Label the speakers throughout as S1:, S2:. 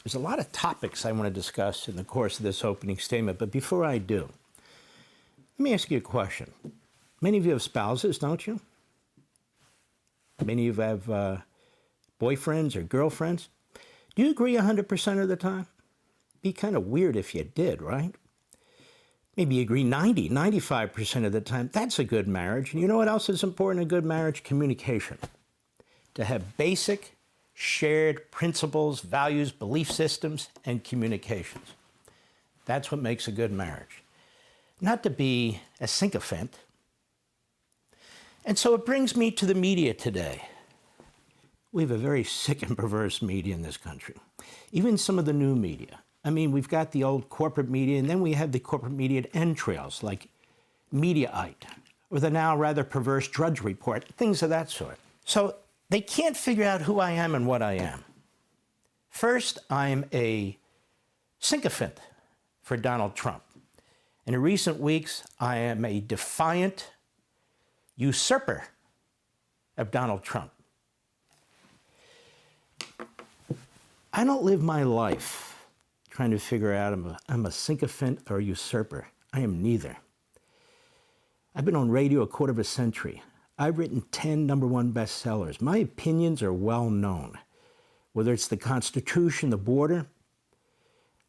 S1: There's a lot of topics I want to discuss in the course of this opening statement, but before I do, let me ask you a question. Many of you have spouses, don't you? Many of you have boyfriends or girlfriends. Do you agree 100% of the time? Be kind of weird if you did, right? Maybe you agree 90, 95% of the time. That's a good marriage. And you know what else is important in a good marriage? Communication. To have basic, shared principles, values, belief systems, and communications. That's what makes a good marriage. Not to be a sycophant. And so it brings me to the media today. We have a very sick and perverse media in this country. Even some of the new media. I mean, we've got the old corporate media, and then we have the corporate media entrails, like Mediaite, or the now rather perverse Drudge Report, things of that sort. So they can't figure out who I am and what I am. First, I'm a sycophant for Donald Trump. And in recent weeks, I am a defiant usurper of Donald Trump. I don't live my life trying to figure out I'm a sycophant or a usurper. I am neither. I've been on radio a quarter of a century. I've written 10 #1 bestsellers. My opinions are well known. Whether it's the Constitution, the border,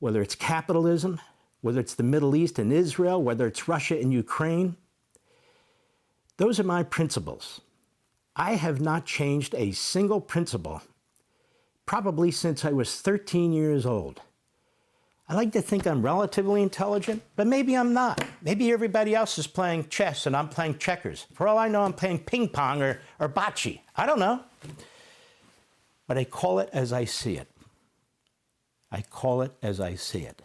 S1: whether it's capitalism, whether it's the Middle East and Israel, whether it's Russia and Ukraine, those are my principles. I have not changed a single principle probably since I was 13 years old. I like to think I'm relatively intelligent, but maybe I'm not. Maybe everybody else is playing chess and I'm playing checkers. For all I know, I'm playing ping pong or bocce. I don't know. But I call it as I see it. I call it as I see it.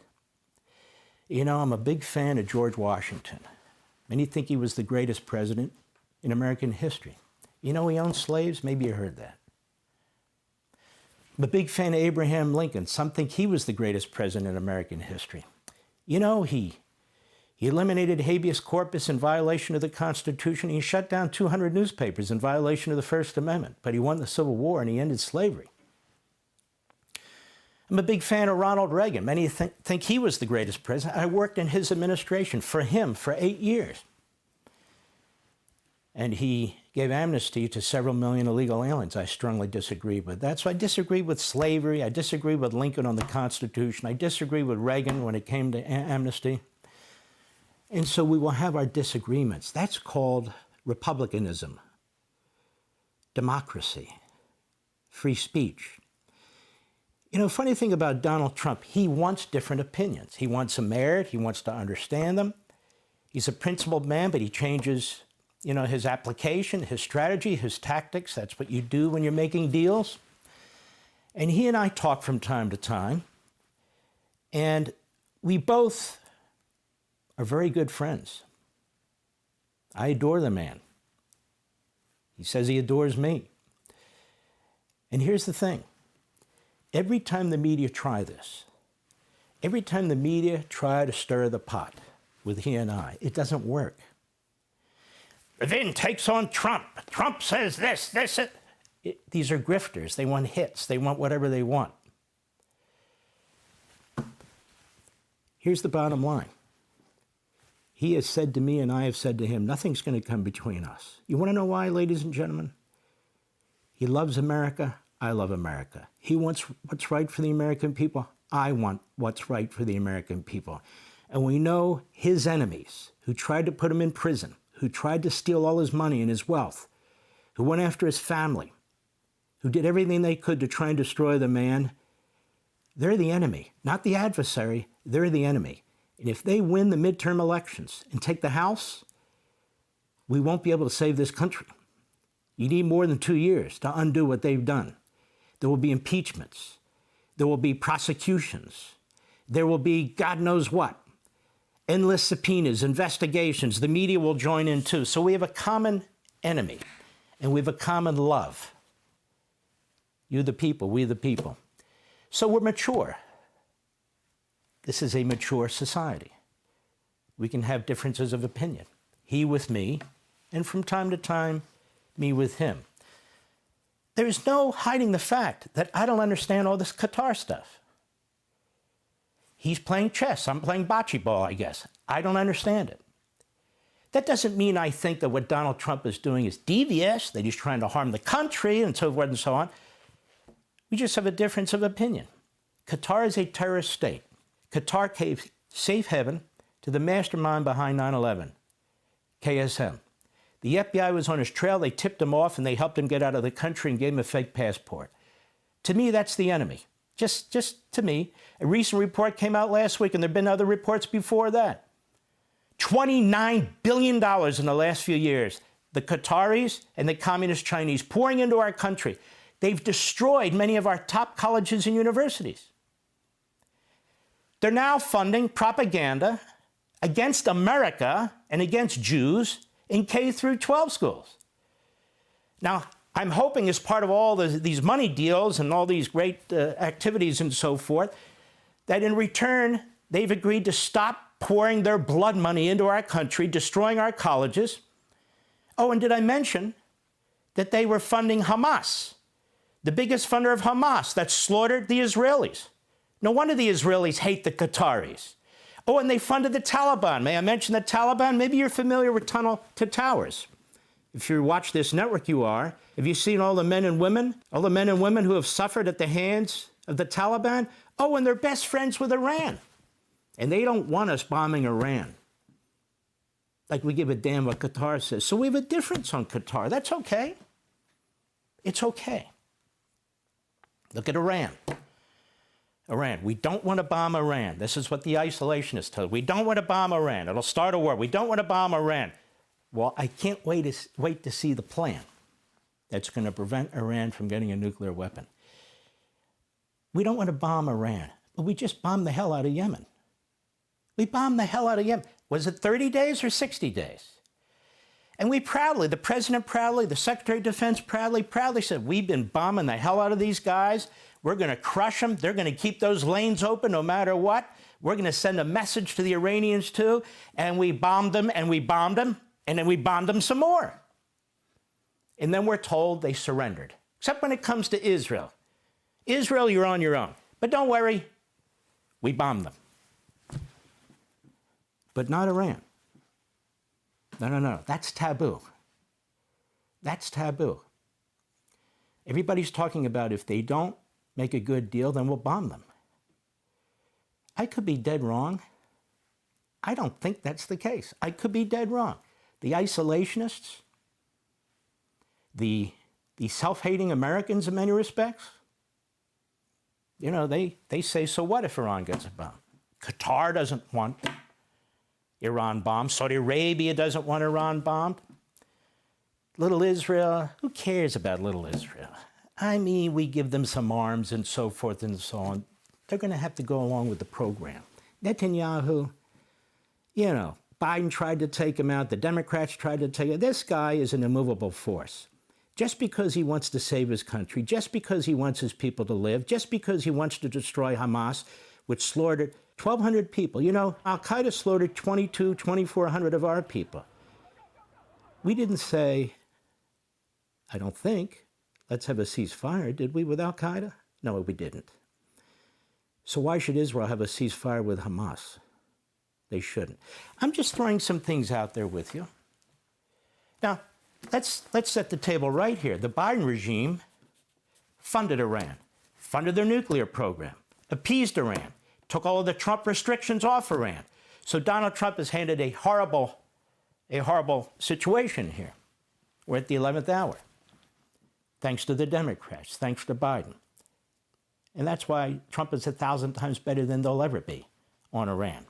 S1: You know, I'm a big fan of George Washington. Many think he was the greatest president in American history. You know, he owned slaves. Maybe you heard that. I'm a big fan of Abraham Lincoln. Some think he was the greatest president in American history. You know, he eliminated habeas corpus in violation of the Constitution. He shut down 200 newspapers in violation of the First Amendment. But he won the Civil War and he ended slavery. I'm a big fan of Ronald Reagan. Many think he was the greatest president. I worked in his administration for him for 8 years. And he gave amnesty to several million illegal aliens. I strongly disagree with that. So I disagree with slavery. I disagree with Lincoln on the Constitution. I disagree with Reagan when it came to amnesty. And so we will have our disagreements. That's called republicanism, democracy, free speech. You know, funny thing about Donald Trump, he wants different opinions. He wants them aired. He wants to understand them. He's a principled man, but he changes, you know, his application, his strategy, his tactics. That's what you do when you're making deals. And he and I talk from time to time. And we both are very good friends. I adore the man. He says he adores me. And here's the thing. Every time the media try this, every time the media try to stir the pot with he and I, it doesn't work. Levin takes on Trump. Trump says this. These are grifters. They want hits. They want whatever they want. Here's the bottom line. He has said to me and I have said to him, nothing's going to come between us. You want to know why, ladies and gentlemen? He loves America. I love America. He wants what's right for the American people. I want what's right for the American people. And we know his enemies who tried to put him in prison, who tried to steal all his money and his wealth, who went after his family, who did everything they could to try and destroy the man, they're the enemy, not the adversary. They're the enemy. And if they win the midterm elections and take the House, we won't be able to save this country. You need more than 2 years to undo what they've done. There will be impeachments. There will be prosecutions. There will be God knows what. Endless subpoenas, investigations. The media will join in too. So we have a common enemy, and we have a common love. You the people, we the people. So we're mature. This is a mature society. We can have differences of opinion. He with me, and from time to time, me with him. There is no hiding the fact that I don't understand all this Qatar stuff. He's playing chess. I'm playing bocce ball, I guess. I don't understand it. That doesn't mean I think that what Donald Trump is doing is devious, that he's trying to harm the country and so forth and so on. We just have a difference of opinion. Qatar is a terrorist state. Qatar gave safe haven to the mastermind behind 9/11, KSM. The FBI was on his trail. They tipped him off and they helped him get out of the country and gave him a fake passport. To me, that's the enemy. Just to me. A recent report came out last week, and there have been other reports before that. $29 billion in the last few years. The Qataris and the communist Chinese pouring into our country. They've destroyed many of our top colleges and universities. They're now funding propaganda against America and against Jews in K through 12 schools. Now, I'm hoping as part of all these money deals and all these great activities and so forth, that in return, they've agreed to stop pouring their blood money into our country, destroying our colleges. Oh, and did I mention that they were funding Hamas, the biggest funder of Hamas that slaughtered the Israelis? No wonder the Israelis hate the Qataris. Oh, and they funded the Taliban. May I mention the Taliban? Maybe you're familiar with Tunnel to Towers. If you watch this network, you are. Have you seen all the men and women who have suffered at the hands of the Taliban? Oh, and they're best friends with Iran. And they don't want us bombing Iran. Like we give a damn what Qatar says. So we have a difference on Qatar. That's okay. It's okay. Look at Iran. Iran. We don't want to bomb Iran. This is what the isolationists tell us. We don't want to bomb Iran. It'll start a war. We don't want to bomb Iran. Well, I can't wait to see the plan that's going to prevent Iran from getting a nuclear weapon. We don't want to bomb Iran, but we just bombed the hell out of Yemen. We bombed the hell out of Yemen. Was it 30 days or 60 days? And we proudly, the president proudly, the Secretary of Defense proudly said, we've been bombing the hell out of these guys. We're going to crush them. They're going to keep those lanes open no matter what. We're going to send a message to the Iranians too. And we bombed them and we bombed them. And then we bombed them some more. And then we're told they surrendered. Except when it comes to Israel. Israel, you're on your own. But don't worry, we bombed them. But not Iran. No. That's taboo. That's taboo. Everybody's talking about if they don't make a good deal, then we'll bomb them. I could be dead wrong. I don't think that's the case. I could be dead wrong. The isolationists, the self-hating Americans in many respects, you know, they say, so what if Iran gets a bomb? Qatar doesn't want Iran bombed. Saudi Arabia doesn't want Iran bombed. Little Israel, who cares about little Israel? I mean, we give them some arms and so forth and so on. They're going to have to go along with the program. Netanyahu, you know, Biden tried to take him out. The Democrats tried to take him. This guy is an immovable force. Just because he wants to save his country, just because he wants his people to live, just because he wants to destroy Hamas, which slaughtered 1,200 people. You know, Al-Qaeda slaughtered 2,400 of our people. We didn't say, I don't think, let's have a ceasefire, did we, with Al-Qaeda? No, we didn't. So why should Israel have a ceasefire with Hamas? They shouldn't. I'm just throwing some things out there with you. Now, let's set the table right here. The Biden regime funded Iran, funded their nuclear program, appeased Iran, took all of the Trump restrictions off Iran. So Donald Trump has handed a horrible situation here. We're at the 11th hour, thanks to the Democrats, thanks to Biden. And that's why Trump is 1,000 times better than they'll ever be on Iran.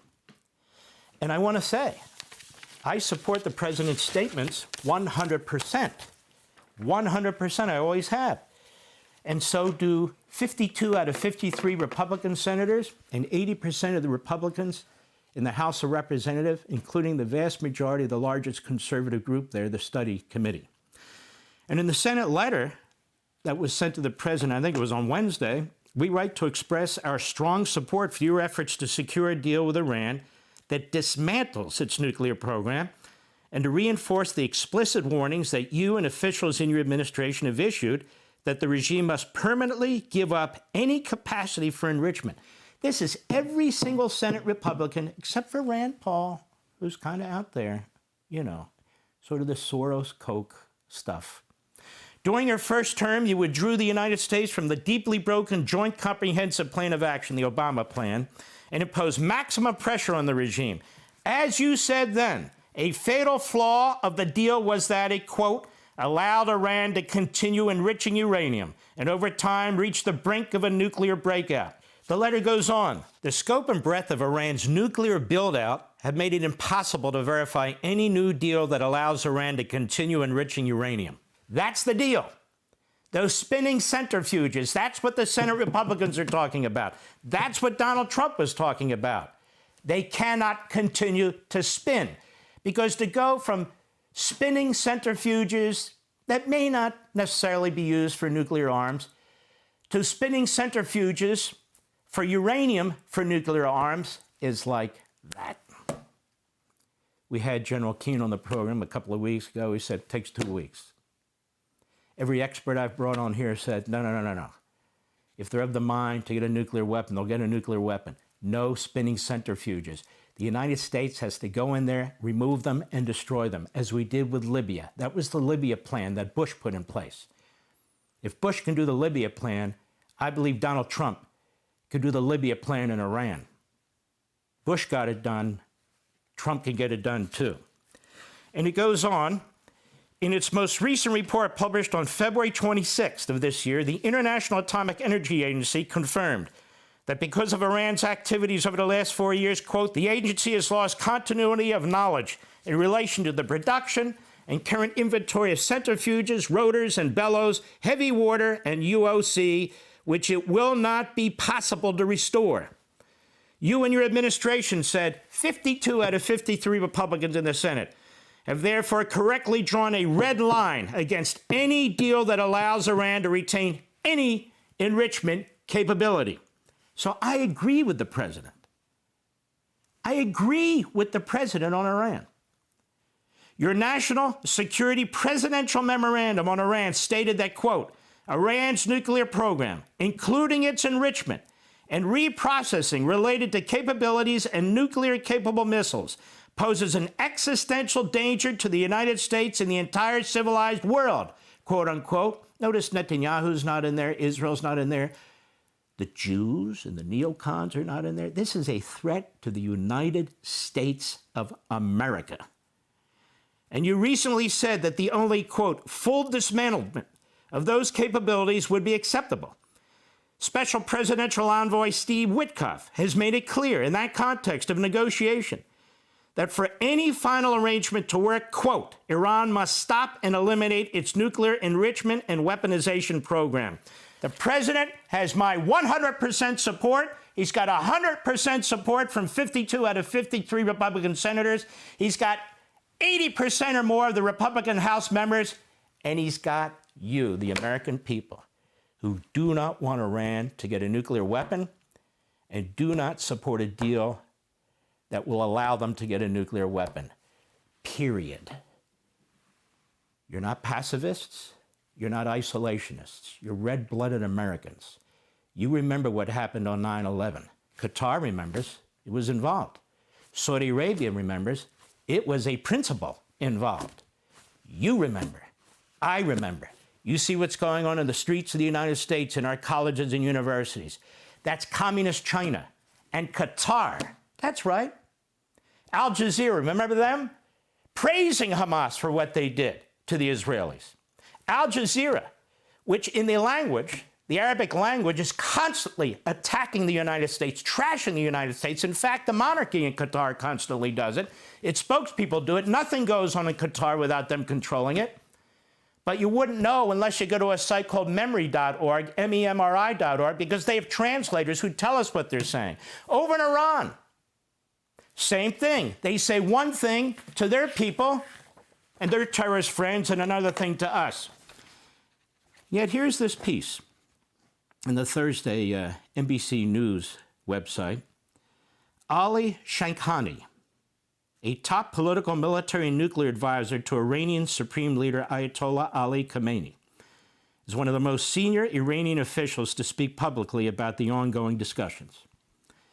S1: And I want to say, I support the president's statements 100%. 100%, I always have. And so do 52 out of 53 Republican senators and 80% of the Republicans in the House of Representatives, including the vast majority of the largest conservative group there, the Study Committee. And in the Senate letter that was sent to the president, I think it was on Wednesday, we write to express our strong support for your efforts to secure a deal with Iran that dismantles its nuclear program, and to reinforce the explicit warnings that you and officials in your administration have issued that the regime must permanently give up any capacity for enrichment. This is every single Senate Republican, except for Rand Paul, who's kind of out there, you know, sort of the Soros Koch stuff. During your first term, you withdrew the United States from the deeply broken Joint Comprehensive Plan of Action, the Obama plan, and imposed maximum pressure on the regime. As you said then, a fatal flaw of the deal was that it, quote, allowed Iran to continue enriching uranium and over time reach the brink of a nuclear breakout. The letter goes on. The scope and breadth of Iran's nuclear build-out have made it impossible to verify any new deal that allows Iran to continue enriching uranium. That's the deal. Those spinning centrifuges, that's what the Senate Republicans are talking about. That's what Donald Trump was talking about. They cannot continue to spin, because to go from spinning centrifuges that may not necessarily be used for nuclear arms to spinning centrifuges for uranium for nuclear arms is like that. We had General Keane on the program a couple of weeks ago. He said it takes 2 weeks. Every expert I've brought on here said, no. If they're of the mind to get a nuclear weapon, they'll get a nuclear weapon. No spinning centrifuges. The United States has to go in there, remove them, and destroy them, as we did with Libya. That was the Libya plan that Bush put in place. If Bush can do the Libya plan, I believe Donald Trump could do the Libya plan in Iran. Bush got it done. Trump can get it done too. And it goes on. In its most recent report published on February 26th of this year, the International Atomic Energy Agency confirmed that because of Iran's activities over the last 4 years, quote, the agency has lost continuity of knowledge in relation to the production and current inventory of centrifuges, rotors and bellows, heavy water, and UOC, which it will not be possible to restore. You and your administration said 52 out of 53 Republicans in the Senate have therefore correctly drawn a red line against any deal that allows Iran to retain any enrichment capability. So I agree with the president. I agree with the president on Iran. Your National Security Presidential Memorandum on Iran stated that, quote, Iran's nuclear program, including its enrichment and reprocessing related to capabilities and nuclear-capable missiles, poses an existential danger to the United States and the entire civilized world, quote unquote. Notice Netanyahu's not in there, Israel's not in there. The Jews and the neocons are not in there. This is a threat to the United States of America. And you recently said that the only, quote, full dismantlement of those capabilities would be acceptable. Special Presidential Envoy Steve Witkoff has made it clear in that context of negotiation that for any final arrangement to work, quote, Iran must stop and eliminate its nuclear enrichment and weaponization program. The president has my 100% support. He's got 100% support from 52 out of 53 Republican senators. He's got 80% or more of the Republican House members. And he's got you, the American people, who do not want Iran to get a nuclear weapon and do not support a deal that will allow them to get a nuclear weapon, period. You're not pacifists. You're not isolationists. You're red-blooded Americans. You remember what happened on 9/11. Qatar remembers. It was involved. Saudi Arabia remembers. It was a principal involved. You remember. I remember. You see what's going on in the streets of the United States in our colleges and universities. That's communist China and Qatar. That's right. Al Jazeera, remember them? Praising Hamas for what they did to the Israelis. Al Jazeera, which in the language, the Arabic language, is constantly attacking the United States, trashing the United States. In fact, the monarchy in Qatar constantly does it. Its spokespeople do it. Nothing goes on in Qatar without them controlling it. But you wouldn't know unless you go to a site called memory.org, MEMRI.org, because they have translators who tell us what they're saying. Over in Iran, same thing. They say one thing to their people and their terrorist friends and another thing to us. Yet here's this piece in the Thursday NBC News website. Ali Shankhani, a top political, military, and nuclear advisor to Iranian Supreme Leader Ayatollah Ali Khamenei, is one of the most senior Iranian officials to speak publicly about the ongoing discussions.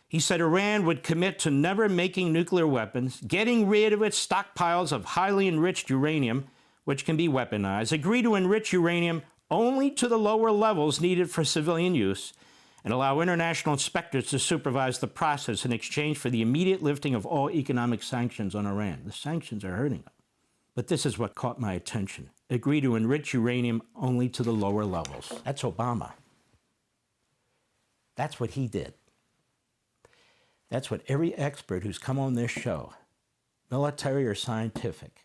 S1: He said Iran would commit to never making nuclear weapons, getting rid of its stockpiles of highly enriched uranium, which can be weaponized, agree to enrich uranium only to the lower levels needed for civilian use, and allow international inspectors to supervise the process in exchange for the immediate lifting of all economic sanctions on Iran. The sanctions are hurting them. But this is what caught my attention. Agree to enrich uranium only to the lower levels. That's Obama. That's what he did. That's what every expert who's come on this show, military or scientific,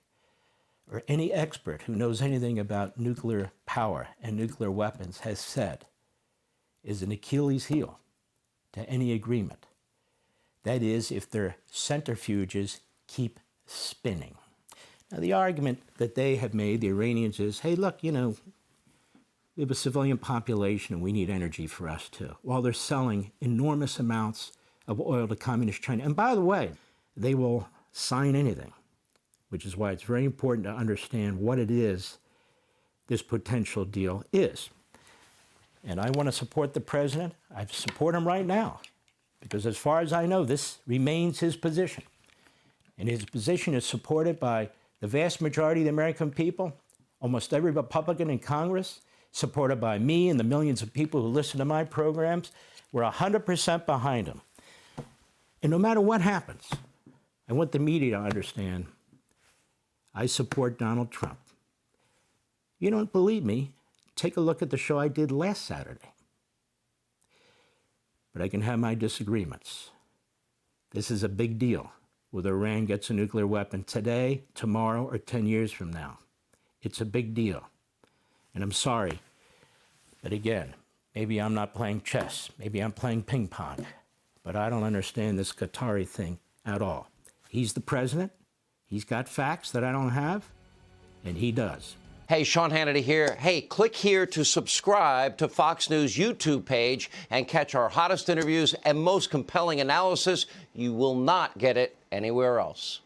S1: or any expert who knows anything about nuclear power and nuclear weapons has said is an Achilles heel to any agreement. That is, if their centrifuges keep spinning. Now, the argument that they have made, the Iranians, is, hey, look, we have a civilian population and we need energy for us too, while they're selling enormous amounts of oil to communist China. And by the way, they will sign anything, which is why it's very important to understand what it is this potential deal is. And I want to support the president. I support him right now, because as far as I know, this remains his position. And his position is supported by the vast majority of the American people, almost every Republican in Congress, supported by me and the millions of people who listen to my programs. We're 100% behind him. And no matter what happens, I want the media to understand I support Donald Trump. You don't believe me? Take a look at the show I did last Saturday. But I can have my disagreements. This is a big deal, whether Iran gets a nuclear weapon today, tomorrow, or 10 years from now. It's a big deal. And I'm sorry, but again, maybe I'm not playing chess. Maybe I'm playing ping pong. But I don't understand this Qatari thing at all. He's the president. He's got facts that I don't have, and he does.
S2: Hey, Sean Hannity here. Hey, click here to subscribe to Fox News YouTube page and catch our hottest interviews and most compelling analysis. You will not get it anywhere else.